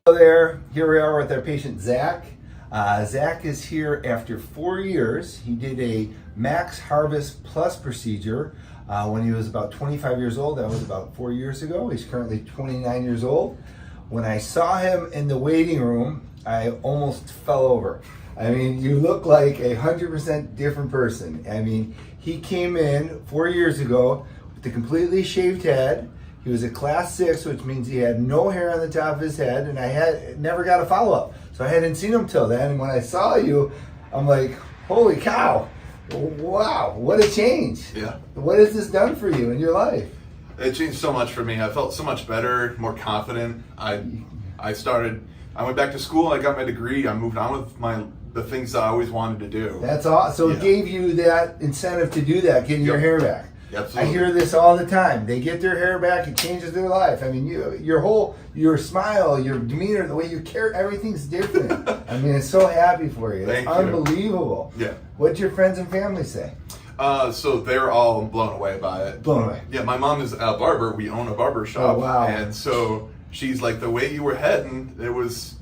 Hello there, here we are with our patient Zack. Zack is here after 4 years. He did a MaxHarvest Plus procedure when he was about 25 years old. That was about 4 years ago. He's currently 29 years old. When I saw him in the waiting room, I almost fell over. I mean, you look like 100% different person. I mean, he came in 4 years ago with a completely shaved head. He was a class 6, which means he had no hair on the top of his head, and I had never got a follow-up. So I hadn't seen him till then, and when I saw you, I'm like, holy cow, wow, what a change. Yeah. What has this done for you in your life? It changed so much for me. I felt so much better, more confident. I went back to school, I got my degree, I moved on with the things that I always wanted to do. That's awesome. So it gave you that incentive to do that, getting your hair back. Absolutely. I hear this all the time. They get their hair back, it changes their life. I mean, your smile, your demeanor, the way you care, everything's different. I mean, it's so happy for you. It's unbelievable. Yeah. What'd your friends and family say? So they're all blown away by it. Blown away. Yeah, my mom is a barber. We own a barber shop. Oh, wow. And so she's like, the way you were heading, there was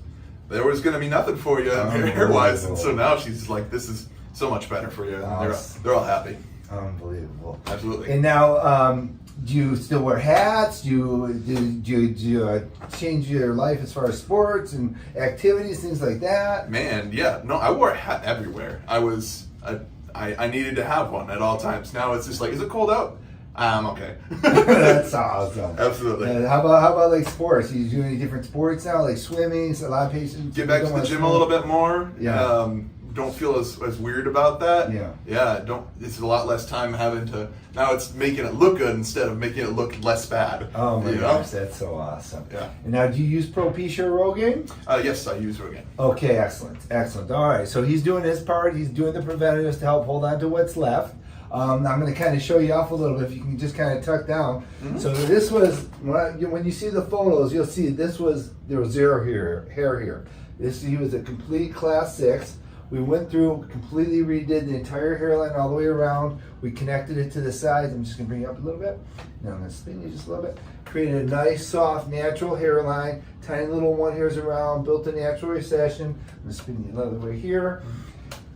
going to be nothing for you hair-wise. And so now she's like, this is so much better for you. And they're all happy. Unbelievable. Absolutely. And now, do you still wear hats? Do you change your life as far as sports and activities, things like that? Man, yeah. No, I wore a hat everywhere. I needed to have one at all times. Now it's just like, is it cold out? I'm okay. That's awesome. Absolutely. And how about like sports? You do any different sports now, like swimming? So a lot of patients get back to the gym a little bit more. Yeah. Don't feel as weird about that. Yeah. Yeah. It's a lot less time having to. Now it's making it look good instead of making it look less bad. Oh my gosh, that's so awesome. Yeah. And now, do you use Propecia or Rogaine? Yes, I use Rogaine. Okay, excellent. All right, so he's doing his part. He's doing the preventatives to help hold on to what's left. I'm going to kind of show you off a little bit. If you can just kind of tuck down. Mm-hmm. So this was when you see the photos, you'll see there was zero hair here. He was a complete class 6. We went through, completely redid the entire hairline all the way around. We connected it to the sides. I'm just going to bring it up a little bit. Now I'm going to spin you just a little bit. Created a nice, soft, natural hairline. Tiny little one hairs around. Built a natural recession. I'm going to spin you another way here.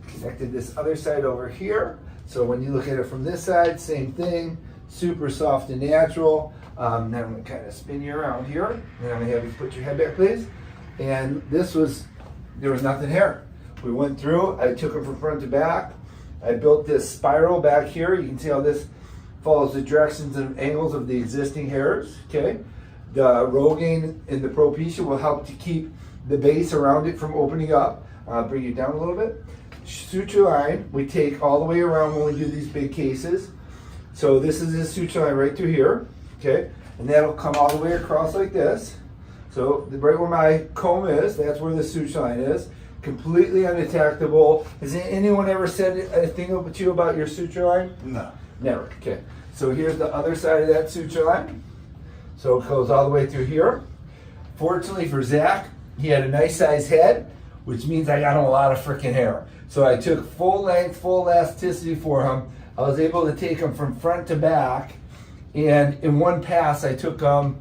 Connected this other side over here. So when you look at it from this side, same thing. Super soft and natural. Now I'm going to kind of spin you around here. And I'm going to have you put your head back, please. And there was nothing here. We went through, I took it from front to back. I built this spiral back here. You can see how this follows the directions and angles of the existing hairs, okay? The Rogaine and the Propecia will help to keep the base around it from opening up. Bring it down a little bit. Suture line, we take all the way around when we do these big cases. So this is the suture line right through here, okay? And that'll come all the way across like this. So right where my comb is, that's where the suture line is. Completely undetectable. Has anyone ever said a thing to you about your suture line? No. Never. Okay. So here's the other side of that suture line. So it goes all the way through here. Fortunately for Zack, he had a nice size head, which means I got him a lot of freaking hair. So I took full length, full elasticity for him. I was able to take him from front to back, and in one pass I took him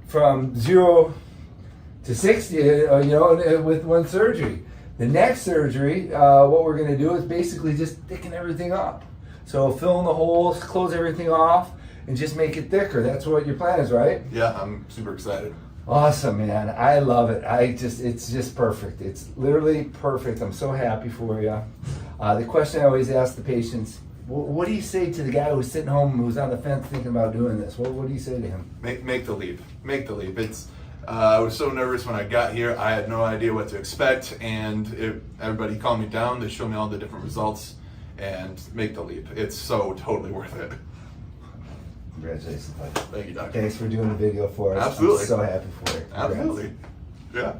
from 0 to 60, with one surgery. The next surgery, what we're going to do is basically just thicken everything up. So fill in the holes, close everything off, and just make it thicker. That's what your plan is, right? Yeah, I'm super excited. Awesome, man. I love it. It's just perfect. It's literally perfect. I'm so happy for you. The question I always ask the patients, what do you say to the guy who's sitting home, who's on the fence thinking about doing this? What do you say to him? Make the leap. Make the leap. I was so nervous when I got here. I had no idea what to expect, and everybody calmed me down. They showed me all the different results, and make the leap. It's so totally worth it. Congratulations, buddy. Thank you, doctor. Thanks for doing the video for us. Absolutely. I'm so happy for you. Absolutely. Yeah.